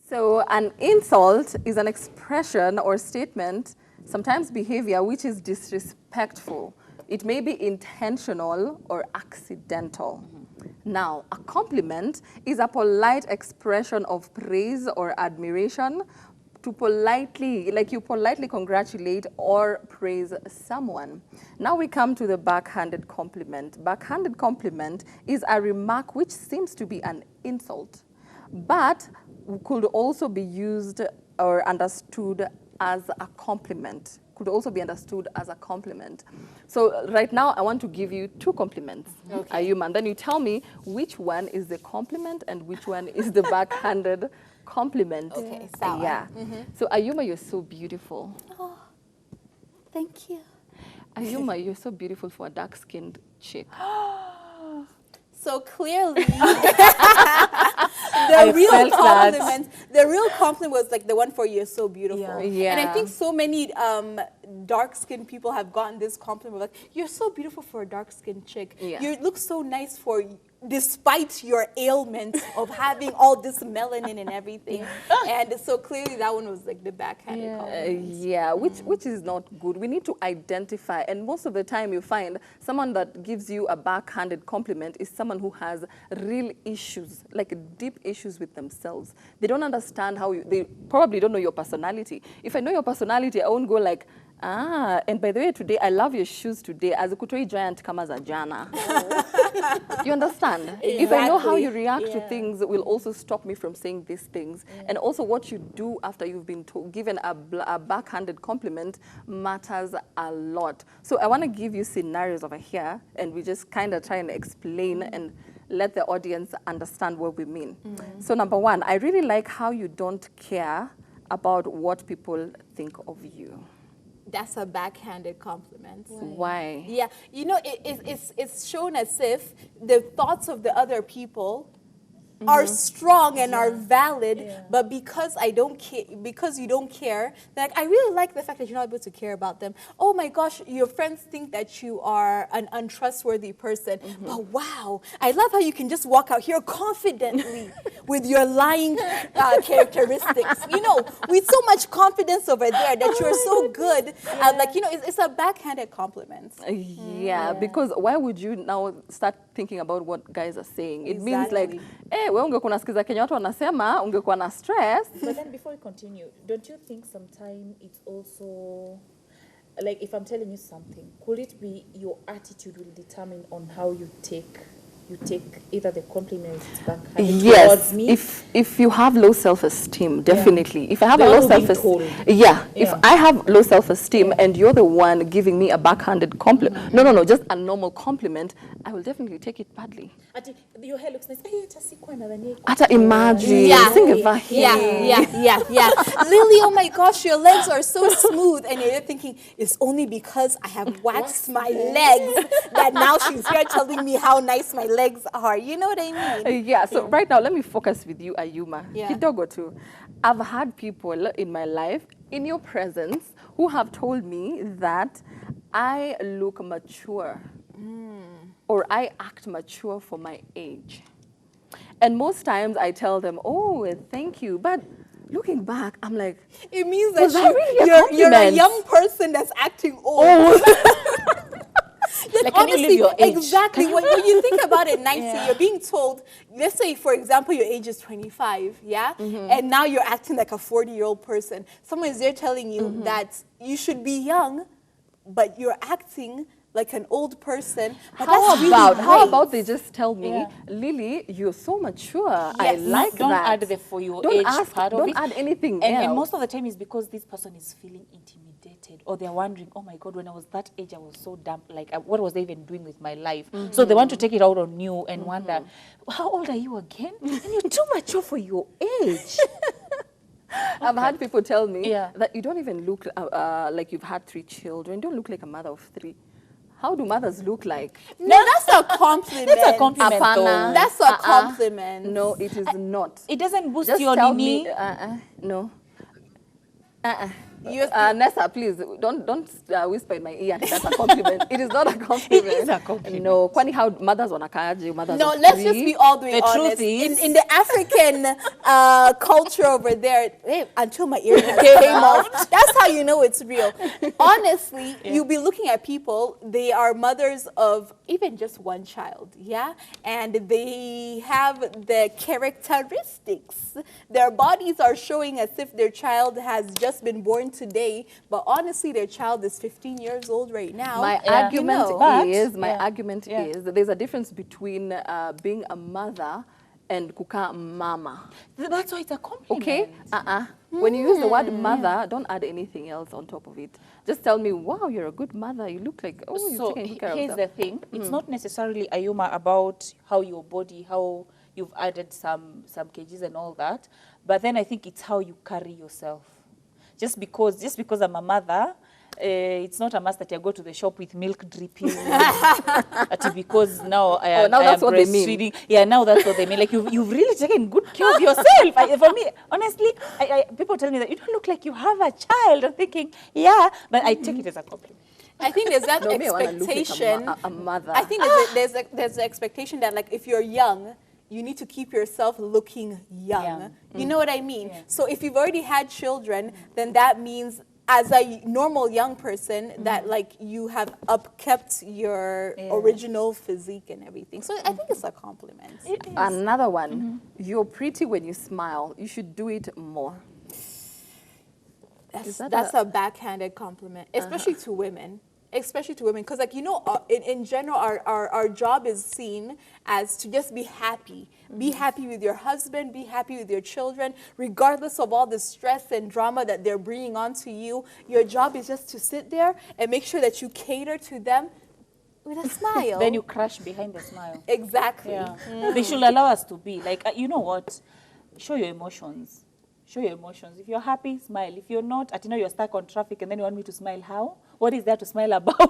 So an insult is an expression or statement, sometimes behavior, which is disrespectful. It may be intentional or accidental. Now, a compliment is a polite expression of praise or admiration to politely, like you politely congratulate or praise someone. Now we come to the backhanded compliment. Backhanded compliment is a remark which seems to be an insult, but could also be used or understood as a compliment. Could also be understood as a compliment. So right now, I want to give you two compliments, Ayuma, and then you tell me which one is the compliment and which one is the backhanded compliment. Okay, sour. Yeah. So Ayuma, you're so beautiful. Oh, thank you. Ayuma, you're so beautiful for a dark-skinned chick. So clearly, the real compliment was like the one for "you're so beautiful." Yeah. And I think so many dark-skinned people have gotten this compliment, like, "You're so beautiful for a dark-skinned chick. Yeah. You look so nice for, despite your ailment of having all this melanin and everything." And so clearly, that one was like the backhanded compliment. Which is not good. We need to identify, and most of the time you find someone that gives you a backhanded compliment is someone who has real issues, like deep issues with themselves. They don't understand how they probably don't know your personality. If I know your personality, I won't go like, and by the way, today, I love your shoes today. As a kutoi giant kama za jana. You understand? Exactly. If I know how you react to things, will also stop me from saying these things. And also what you do after you've been given a backhanded compliment matters a lot. So I want to give you scenarios over here, and we just kind of try and explain and let the audience understand what we mean. So number one, I really like how you don't care about what people think of you. That's a backhanded compliment. Why? Yeah, you know, it's shown as if the thoughts of the other people are strong and are valid, but because I don't care, because you don't care, like, I really like the fact that you're not able to care about them. Oh my gosh, your friends think that you are an untrustworthy person, but wow, I love how you can just walk out here confidently with your lying characteristics, you know, with so much confidence over there that you're so good. Like, you know, it's a backhanded compliment. Because why would you now start thinking about what guys are saying? It means like, we ungekuwa nasikiza Kenya watu wanasema, ungekuwa na stress. But then before we continue, don't you think sometimes it's also, like, if I'm telling you something, could it be your attitude will determine on how you take either the compliment back towards me? If you have low self-esteem, definitely. If I have a low self-esteem, if I have low self-esteem and you're the one giving me a backhanded compliment, no, just a normal compliment, I will definitely take it badly. Your hair looks nice. Ata imagine. Lily, oh my gosh, your legs are so smooth, and you're thinking it's only because I have waxed my legs that now she's here telling me how nice my legs are. You know what I mean? So right now, let me focus with you, Ayuma. Kidogo too. I've had people in my life, in your presence, who have told me that I look mature or I act mature for my age. And most times I tell them, oh, thank you. But looking back, I'm like, it means that you're a young person that's acting old. Like, can you live your age? Exactly. When you think about it nicely, you're being told, let's say, for example, your age is 25, and now you're acting like a 40-year-old person. Someone is there telling you that you should be young, but you're acting like an old person. But how about they just tell me, Lily, you're so mature. I like that. Don't add the for your age part of it. Don't add anything else. And most of the time is because this person is feeling intimidated, or they're wondering, oh my God, when I was that age, I was so dumb. Like, what was I even doing with my life? So they want to take it out on you and wonder, how old are you again? And you're too mature for your age. I've had people tell me that you don't even look like you've had 3 children. You don't look like a mother of 3. How do mothers look like? No, that's a compliment. That's a compliment, though. That's a compliment. No, it is not. It doesn't boost Just your tell nini. me, no. Nessa, please don't whisper in my ear. That's a compliment. It is not a compliment. It is a compliment. No, kwani how mothers wanakaaje? Mothers No, are let's free. just be all the way The honest. truth is- in the African culture over there, until my ear came off, that's how you know it's real. Honestly, you'll be looking at people, they are mothers of even just one child, yeah? And they have the characteristics. Their bodies are showing as if their child has just been born today, but honestly, their child is 15 years old right now. My You argument know. But- argument is that there's a difference between being a mother and kuka mama. That's why it's a compliment. Okay? When you use the word mother, don't add anything else on top of it. Just tell me, wow, you're a good mother. You look like, oh, you're So taking good care of here's them. the thing. It's not necessarily, Ayuma, about how your body, how you've added some kgs and all that. But then I think it's how you carry yourself. Just because I'm a mother, it's not a must that I go to the shop with milk dripping. Because now I am, now I that's am what they mean. breastfeeding. Yeah, now that's what they mean. Like you've really taken good care of yourself. For me, honestly, people tell me that you don't look like you have a child. I'm thinking, yeah, but I take it as a compliment. I think there's that No, me, I wanna look like expectation. a mother. I think there's the expectation that, like, if you're young, you need to keep yourself looking young. You know what I mean? Yeah. So if you've already had children, then that means as a normal young person that, like, you have upkept your original physique and everything. So I think it's a compliment. Another one, you're pretty when you smile. You should do it more. That's a backhanded compliment, especially to women. Especially to women, because, like, you know, in general, our job is seen as to just be happy. Be happy with your husband, be happy with your children, regardless of all the stress and drama that they're bringing onto you. Your job is just to sit there and make sure that you cater to them with a smile. Then you crash behind the smile. Exactly. Yeah. They should allow us to be. Like, you know what? Show your emotions. Show your emotions. If you're happy, smile. If you're not, you're stuck on traffic and then you want me to smile, how? What is there to smile about?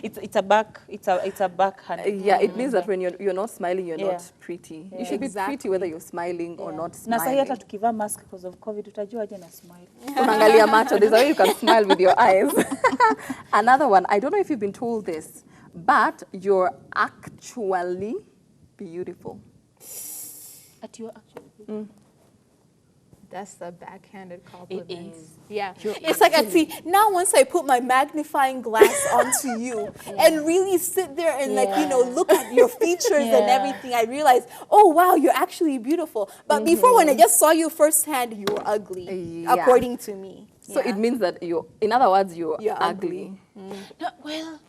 it's a backhand. Yeah, it means that when you're not smiling, you're Yeah. not pretty. Yeah. You should be Exactly. pretty whether you're smiling or not Na sahi hata smiling. tukivaa mask because of COVID, utajua aje na smile. Unaangalia macho, there's a way you can smile with your eyes. Another one, I don't know if you've been told this, but you're actually beautiful. At your actually. That's a backhanded compliment. It is. Yeah. It's like, I see, now once I put my magnifying glass onto you and really sit there and, like, you know, look at your features and everything, I realize, oh, wow, you're actually beautiful. But before, when I just saw you firsthand, you were ugly, Yeah. according to me. So it means that in other words, you're ugly. No, well,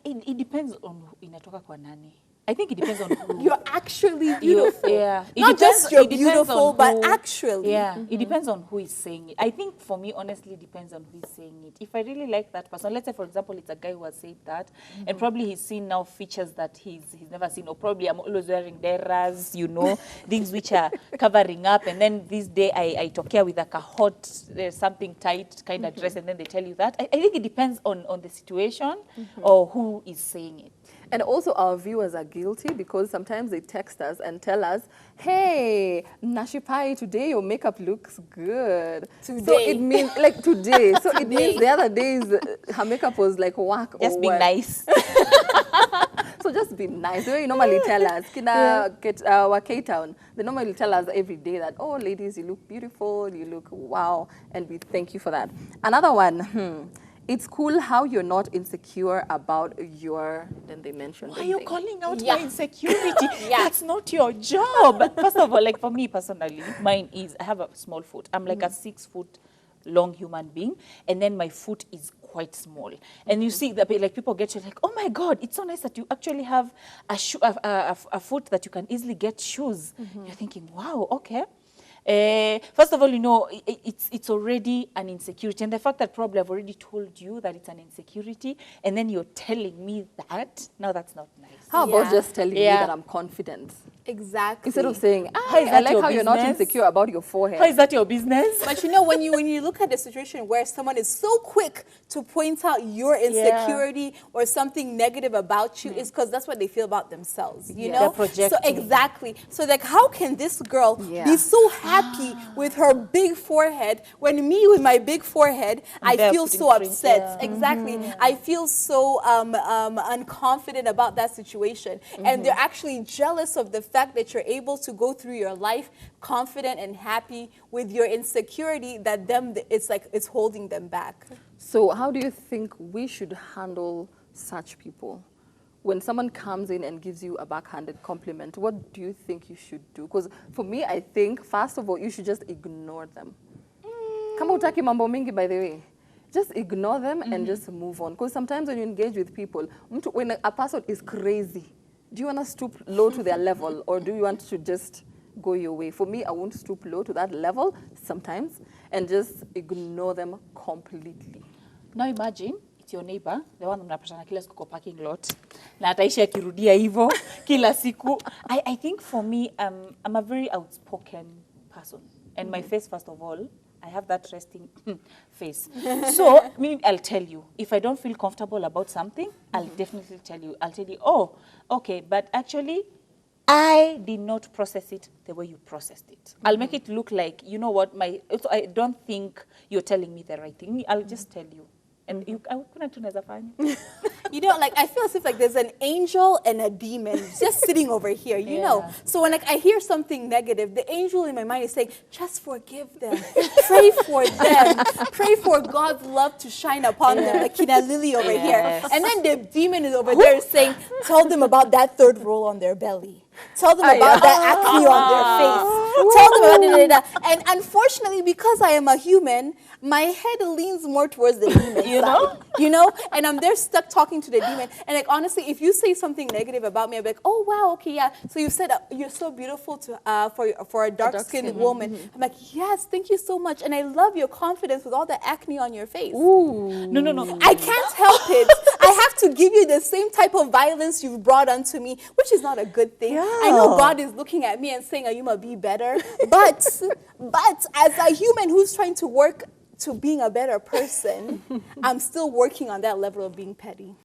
it depends on inatoka kwa nani. I think it depends on who. You're actually beautiful. Yeah. Not just you're it depends beautiful, on but who- actually. Yeah, it depends on who is saying it. I think for me, honestly, it depends on who is saying it. If I really like that person, let's say, for example, it's a guy who has said that, and probably he's seen now features that he's never seen, or probably I'm always wearing deras, you know, things which are covering up, and then this day I talk here with like a hot, something tight kind of dress, and then they tell you that. I think it depends on the situation or who is saying it. And also our viewers are guilty because sometimes they text us and tell us, hey, Nashipai, today your makeup looks good. So Today. it means, like today. So it means the other days her makeup was like whack or Just be work. nice. So just be nice. The way you normally tell us, our K-Town, they normally tell us every day that, oh, ladies, you look beautiful, you look wow, and we thank you for that. Another one, it's cool how you're not insecure about your, then they mentioned. Why are you calling out Yeah. my insecurity? That's not your job. First of all, like for me personally, mine is, I have a small foot. I'm like a 6 foot long human being, and then my foot is quite small. And you see that, like, people get you like, oh my God, it's so nice that you actually have a foot that you can easily get shoes. You're thinking, wow, okay. First of all, you know, it's already an insecurity. And the fact that probably I've already told you that it's an insecurity, and then you're telling me that, now that's not nice. How about Yeah. just telling me that I'm confident? Exactly. Instead of saying, How is I that like your how you're not business? insecure about your forehead. How is that your business? But you know, when you look at the situation where someone is so quick to point out your insecurity or something negative about you, is because that's what they feel about themselves. You know, They're projecting. so exactly. So like, how can this girl be so happy with her big forehead when me with my big forehead, I they're feel putting so cream. upset. Yeah. Exactly. I feel so unconfident about that situation, and they're actually jealous of the fact that you're able to go through your life confident and happy with your insecurity that it's holding them back. So how do you think we should handle such people? When someone comes in and gives you a backhanded compliment, what do you think you should do? Because for me, I think, first of all, you should just ignore them. Kama utaki mambo mingi, by the way, just ignore them and just move on. Because sometimes when you engage with people, when a person is crazy, do you want to stoop low to their level, or do you want to just go your way? For me, I won't stoop low to that level sometimes and just ignore them completely. Now imagine it's your neighbor, the one unapatana kila siku kwa parking lot, na ataishi akirudia hivyo kila siku. I think for me, I'm a very outspoken person. And my face, first of all, I have that resting face. So, I'll tell you, if I don't feel comfortable about something, I'll definitely tell you. I'll tell you, oh, okay, but actually, I did not process it the way you processed it. I'll make it look like, you know what, I don't think you're telling me the right thing. I'll just tell you. And kuna tunaweza fanya. You know, like, I feel as if like there's an angel and a demon just sitting over here, you know. So when like I hear something negative, the angel in my mind is saying, just forgive them, pray for them, pray for God's love to shine upon them, like Kina Lily over here. And then the demon is over there saying, tell them about that third roll on their belly. Tell them about that acne on their face. Tell them about it. And unfortunately, because I am a human, my head leans more towards the demon side. You know? And I'm there stuck talking to the demon. And like, honestly, if you say something negative about me, I'll be like, oh, wow, okay, yeah. So you said you're so beautiful for a dark-skinned woman. I'm like, yes, thank you so much. And I love your confidence with all the acne on your face. Ooh. No. I can't help it. I have to give you the same type of violence you've brought onto me, which is not a good thing. I know God is looking at me and saying, Ayuma, be better. But as a human who's trying to work to being a better person, I'm still working on that level of being petty.